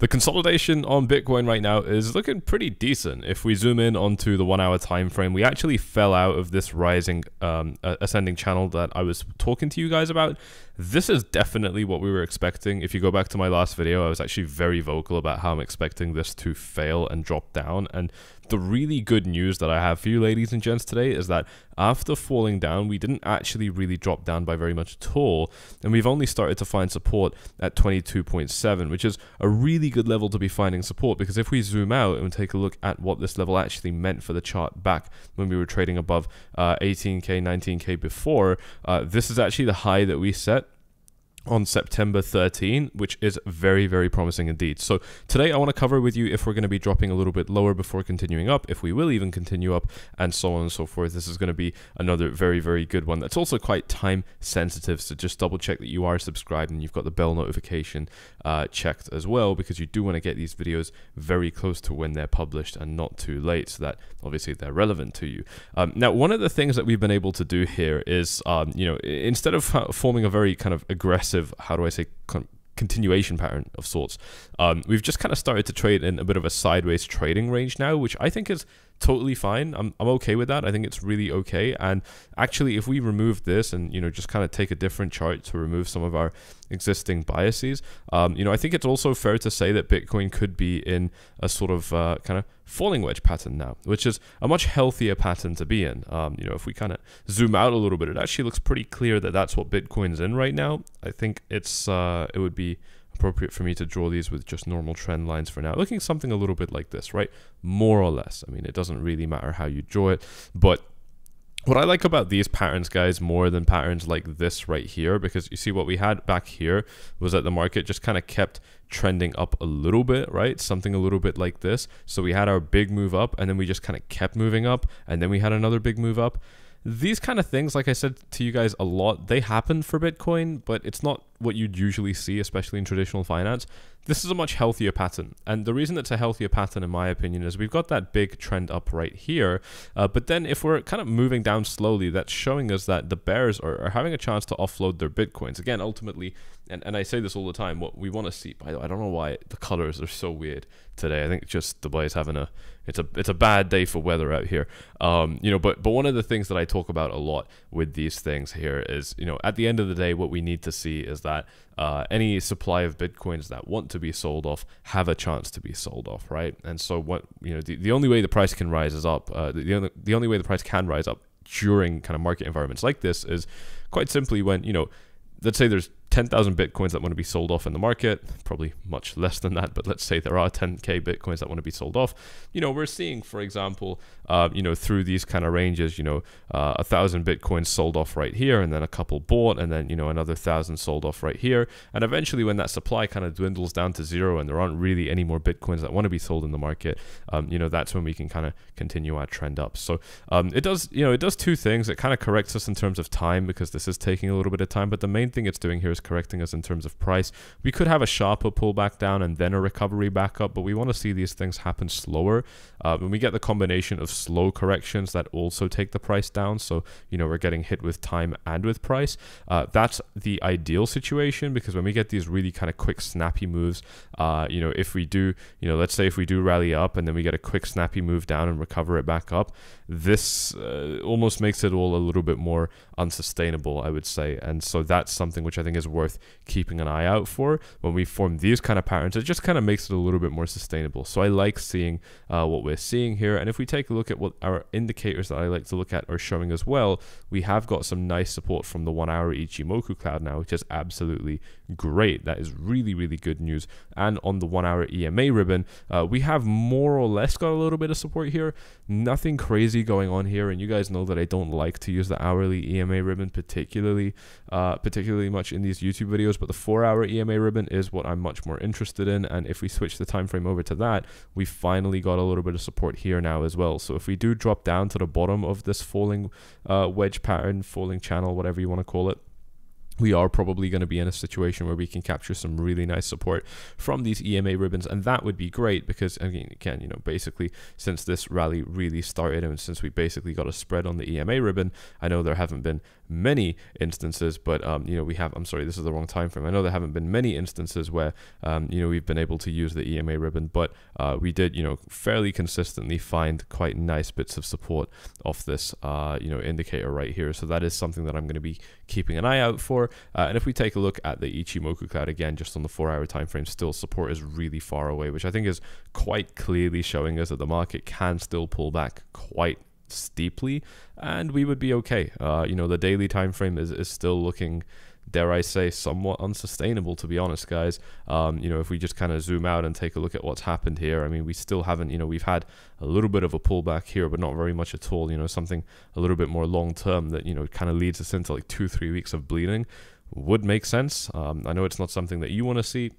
The consolidation on Bitcoin right now is looking pretty decent. If we zoom in onto the 1 hour time frame, we actually fell out of this rising ascending channel that I was talking to you guys about. This is definitely what we were expecting. If you go back to my last video, I was actually very vocal about how I'm expecting this to fail and drop down. And the really good news that I have for you, ladies and gents, today is that after falling down, we didn't actually really drop down by very much at all. And we've only started to find support at 22.7, which is a really good level to be finding support, because if we zoom out and take a look at what this level actually meant for the chart back when we were trading above 18K, 19K before, this is actually the high that we set on September 13, which is very, very promising indeed. So today I want to cover with you if we're going to be dropping a little bit lower before continuing up, if we will even continue up, and so on and so forth. This is going to be another very, very good one that's also quite time sensitive, so just double check that you are subscribed and you've got the bell notification checked as well, because you do want to get these videos very close to when they're published and not too late, so that obviously they're relevant to you. Now, one of the things that we've been able to do here is, you know, instead of forming a very kind of aggressive, how do I say, continuation pattern of sorts, we've just kind of started to trade in a bit of a sideways trading range now, which I think is totally fine. I'm okay with that. I think it's really okay. And actually, if we remove this and, you know, just kind of take a different chart to remove some of our existing biases, you know, I think it's also fair to say that Bitcoin could be in a sort of kind of falling wedge pattern now, which is a much healthier pattern to be in. You know, if we kind of zoom out a little bit, it actually looks pretty clear that that's what Bitcoin's in right now. I think it's it would be appropriate for me to draw these with just normal trend lines for now, looking something a little bit like this, right? More or less. I mean, it doesn't really matter how you draw it, but what I like about these patterns, guys, more than patterns like this right here, because you see what we had back here was that the market just kind of kept trending up a little bit, right? Something a little bit like this. So we had our big move up, and then we just kind of kept moving up, and then we had another big move up. These kind of things, like I said to you guys a lot, they happen for Bitcoin, but it's not what you'd usually see, especially in traditional finance. This is a much healthier pattern. And the reason it's a healthier pattern, in my opinion, is we've got that big trend up right here. But then if we're kind of moving down slowly, that's showing us that the bears are having a chance to offload their Bitcoins. Again, ultimately, and I say this all the time, what we want to see, by the way, I don't know why the colors are so weird today. I think just Dubai is having it's a bad day for weather out here. You know, but one of the things that I talk about a lot with these things here is, you know, at the end of the day, what we need to see is that any supply of Bitcoins that want to be sold off have a chance to be sold off, right? And so what, you know, the only way the price can rise is up. The only way the price can rise up during kind of market environments like this is quite simply when, you know, let's say there's 10,000 Bitcoins that want to be sold off in the market, probably much less than that, but let's say there are 10K Bitcoins that want to be sold off. You know, we're seeing, for example, you know, through these kind of ranges, you know, 1,000 Bitcoins sold off right here, and then a couple bought, and then, you know, another 1,000 sold off right here. And eventually when that supply kind of dwindles down to zero and there aren't really any more Bitcoins that want to be sold in the market, you know, that's when we can kind of continue our trend up. So it does, you know, it does two things. It kind of corrects us in terms of time, because this is taking a little bit of time, but the main thing it's doing here is correcting us in terms of price. We could have a sharper pullback down and then a recovery back up, but we want to see these things happen slower. When we get the combination of slow corrections that also take the price down, so, you know, we're getting hit with time and with price, that's the ideal situation, because when we get these really kind of quick snappy moves, you know, if we do, you know, let's say if we do rally up and then we get a quick snappy move down and recover it back up, this almost makes it all a little bit more unsustainable, I would say. And so that's something which I think is worth keeping an eye out for. When we form these kind of patterns, it just kind of makes it a little bit more sustainable. So I like seeing what we're seeing here. And if we take a look at what our indicators that I like to look at are showing as well, we have got some nice support from the 1 hour Ichimoku cloud now, which is absolutely great. That is really, really good news. And on the 1 hour EMA ribbon, we have more or less got a little bit of support here. Nothing crazy going on here, and you guys know that I don't like to use the hourly EMA ribbon particularly much in these YouTube videos, but the 4 hour EMA ribbon is what I'm much more interested in. And if we switch the time frame over to that, we finally got a little bit of support here now as well. So if we do drop down to the bottom of this falling wedge pattern, falling channel, whatever you want to call it, we are probably going to be in a situation where we can capture some really nice support from these EMA ribbons, and that would be great because, again, you know, basically since this rally really started and since we basically got a spread on the EMA ribbon, I know there haven't been many instances, but you know, I'm sorry, this is the wrong time frame. I know there haven't been many instances where you know, we've been able to use the EMA ribbon, but we did, you know, fairly consistently find quite nice bits of support off this you know, indicator right here. So that is something that I'm going to be keeping an eye out for. And if we take a look at the Ichimoku cloud again, just on the 4-hour time frame, still support is really far away, which I think is quite clearly showing us that the market can still pull back quite steeply, and we would be okay. You know, the daily time frame is still looking, dare I say, somewhat unsustainable, to be honest, guys. You know, if we just kind of zoom out and take a look at what's happened here, I mean, we still haven't, you know, we've had a little bit of a pullback here, but not very much at all. You know, something a little bit more long term that, you know, kind of leads us into like 2-3 weeks of bleeding would make sense. I know it's not something that you want to see.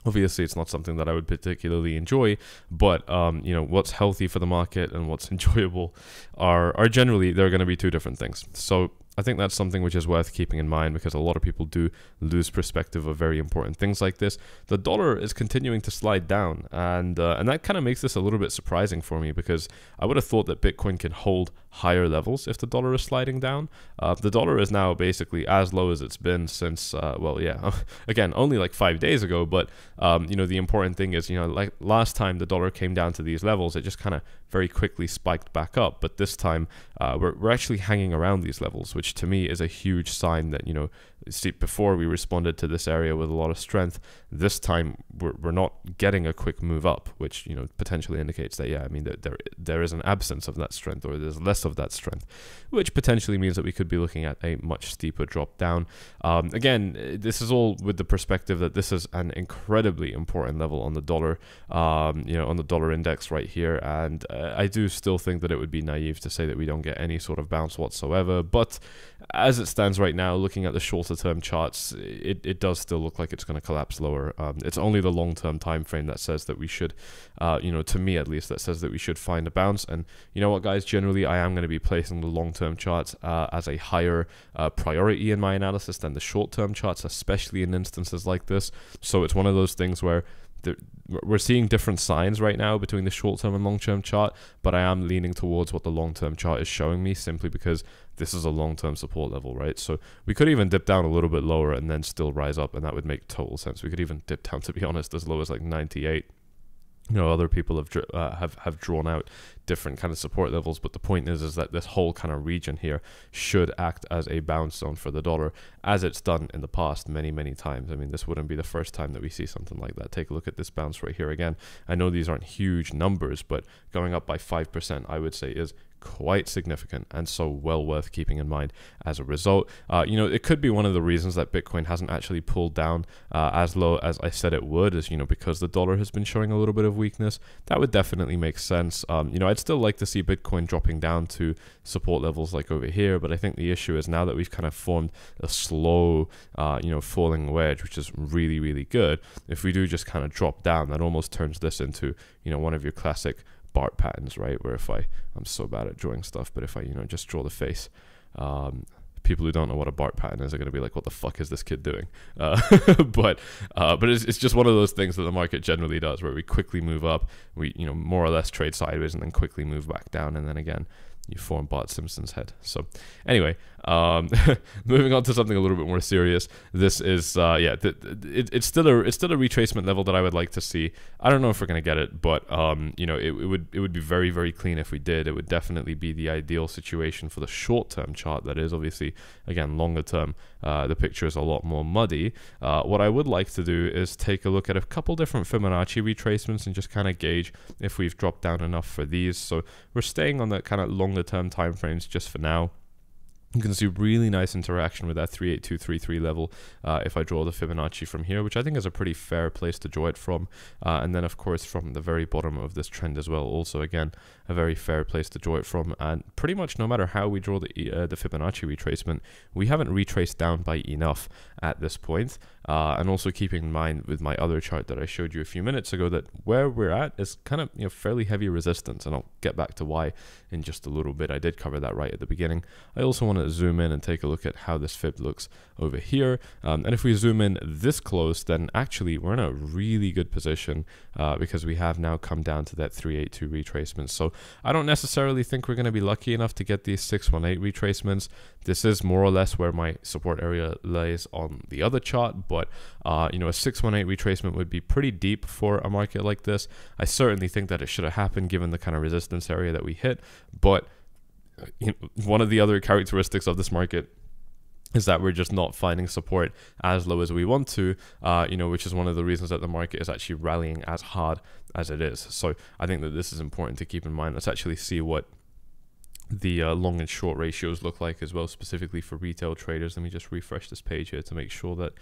Obviously, it's not something that I would particularly enjoy, but you know, what's healthy for the market and what's enjoyable are generally, they're going to be two different things. So I think that's something which is worth keeping in mind, because a lot of people do lose perspective of very important things like this. The dollar is continuing to slide down, and that kind of makes this a little bit surprising for me, because I would have thought that Bitcoin can hold higher levels if the dollar is sliding down. The dollar is now basically as low as it's been since, well, yeah, again, only like 5 days ago, but you know, the important thing is, you know, like last time the dollar came down to these levels, it just kind of very quickly spiked back up, but this time we're actually hanging around these levels, which to me is a huge sign that, you know, see, before we responded to this area with a lot of strength, this time we're not getting a quick move up, which, you know, potentially indicates that, yeah, I mean, that there is an absence of that strength, or there's less of that strength, which potentially means that we could be looking at a much steeper drop down. Again, this is all with the perspective that this is an incredibly important level on the dollar, you know, on the dollar index right here, and I do still think that it would be naive to say that we don't get any sort of bounce whatsoever, but as it stands right now, looking at the shorter term charts, it does still look like it's going to collapse lower. It's only the long term time frame that says that we should, you know, to me at least, that says that we should find a bounce. And you know what, guys, generally I am going to be placing the long term charts as a higher priority in my analysis than the short term charts, especially in instances like this. So it's one of those things where we're seeing different signs right now between the short-term and long-term chart, but I am leaning towards what the long-term chart is showing me, simply because this is a long-term support level, right? So we could even dip down a little bit lower and then still rise up, and that would make total sense. We could even dip down, to be honest, as low as like 98. You know, other people have drawn out different kind of support levels, but the point is that this whole kind of region here should act as a bounce zone for the dollar, as it's done in the past many times. I mean, this wouldn't be the first time that we see something like that. Take a look at this bounce right here again. I know these aren't huge numbers, but going up by 5%, I would say, is quite significant, and so well worth keeping in mind as a result. You know, it could be one of the reasons that Bitcoin hasn't actually pulled down as low as I said it would, is, you know, because the dollar has been showing a little bit of weakness. That would definitely make sense. You know, I'd still like to see Bitcoin dropping down to support levels like over here, but I think the issue is now that we've kind of formed a slow, you know, falling wedge, which is really good, if we do just kind of drop down, that almost turns this into, you know, one of your classic BART patterns, right? Where if I'm so bad at drawing stuff, but if I, you know, just draw the face, people who don't know what a BART pattern is are going to be like, what the fuck is this kid doing? But it's just one of those things that the market generally does, where we quickly move up, we, you know, more or less trade sideways, and then quickly move back down, and then again you form Bart Simpson's head. So anyway, moving on to something a little bit more serious. This is yeah, it's still a retracement level that I would like to see. I don't know if we're gonna get it, but you know, it would be very clean if we did. It would definitely be the ideal situation for the short-term chart. That is, obviously, again, longer term, the picture is a lot more muddy. What I would like to do is take a look at a couple different Fibonacci retracements and just kind of gauge if we've dropped down enough for these. So we're staying on that kind of longer term time frames just for now. You can see really nice interaction with that 38233 level if I draw the Fibonacci from here, which I think is a pretty fair place to draw it from. And then, of course, from the very bottom of this trend as well, also, again, a very fair place to draw it from. And pretty much no matter how we draw the Fibonacci retracement, we haven't retraced down by enough at this point. And also keeping in mind with my other chart that I showed you a few minutes ago, that where we're at is kind of, you know, fairly heavy resistance, and I'll get back to why in just a little bit. I did cover that right at the beginning. I also want to zoom in and take a look at how this fib looks over here, and if we zoom in this close, then actually we're in a really good position because we have now come down to that 382 retracement. So I don't necessarily think we're going to be lucky enough to get these 618 retracements, This is more or less where my support area lays on the other chart, but you know, a 618 retracement would be pretty deep for a market like this. I certainly think that it should have happened given the kind of resistance area that we hit, but you know, one of the other characteristics of this market is that we're just not finding support as low as we want to, you know, which is one of the reasons that the market is actually rallying as hard as it is. So I think that this is important to keep in mind. Let's actually see what the long and short ratios look like as well, specifically for retail traders. Let me just refresh this page here to make sure that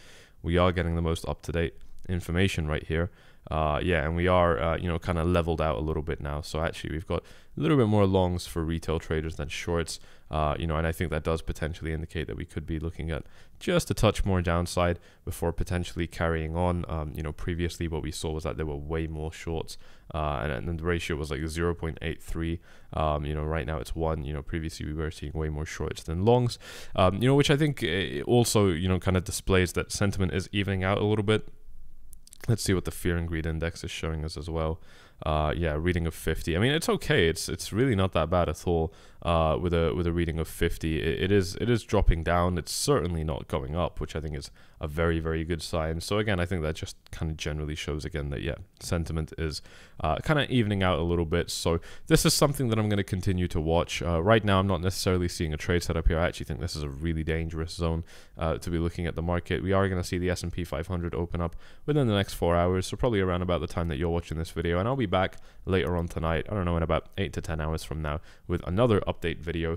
we are getting the most up-to-date information right here. Yeah, and we are, you know, kind of leveled out a little bit now. So actually we've got a little bit more longs for retail traders than shorts, you know, and I think that does potentially indicate that we could be looking at just a touch more downside before potentially carrying on. You know, previously what we saw was that there were way more shorts, and the ratio was like 0.83. You know, right now it's 1. You know, previously we were seeing way more shorts than longs, you know, which I think also, you know, kind of displays that sentiment is evening out a little bit. Let's see what the fear and greed index is showing us as well. Yeah, reading of 50. I mean, it's okay. It's really not that bad at all. With a reading of 50, it is dropping down. It's certainly not going up, which I think is a very, very good sign. So again, I think that just kind of generally shows again that, yeah, sentiment is kind of evening out a little bit. So this is something that I'm going to continue to watch. Right now, I'm not necessarily seeing a trade setup here. I actually think this is a really dangerous zone to be looking at the market. We are going to see the S&P 500 open up within the next 4 hours, so probably around about the time that you're watching this video, and I'll be back later on tonight, I don't know, in about 8 to 10 hours from now, with another update video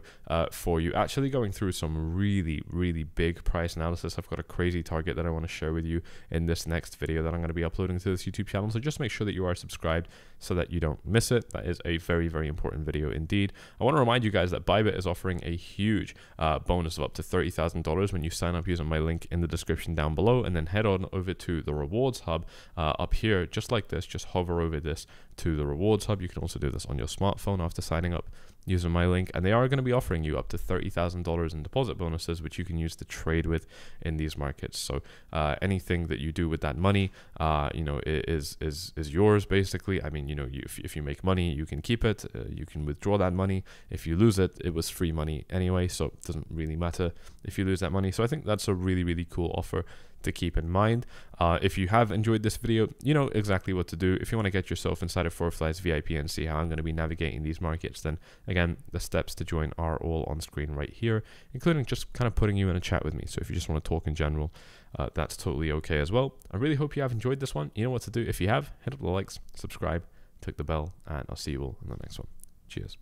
for you, actually going through some really, really big price analysis. I've got a crazy target that I want to share with you in this next video that I'm going to be uploading to this YouTube channel, so just make sure that you are subscribed so that you don't miss it. That is a very, very important video indeed. I want to remind you guys that Bybit is offering a huge bonus of up to $30,000 when you sign up using my link in the description down below, and then head on over to the rewards hub up here, just like this. Just hover over this to the rewards hub. You can also do this on your smartphone after signing up using my link, and they are going to be offering you up to $30,000 in deposit bonuses, which you can use to trade with in these markets. So anything that you do with that money, you know, is yours basically. I mean, you know, if you make money, you can keep it. You can withdraw that money. If you lose it, it was free money anyway, so it doesn't really matter if you lose that money. So I think that's a really, really cool offer to keep in mind. If you have enjoyed this video, you know exactly what to do. If you want to get yourself inside of Forflies VIP and see how I'm going to be navigating these markets, then again, the steps to join are all on screen right here, including just kind of putting you in a chat with me. So if you just want to talk in general, that's totally okay as well. I really hope you have enjoyed this one. You know what to do. If you have, hit up the likes, subscribe, click the bell, and I'll see you all in the next one. Cheers.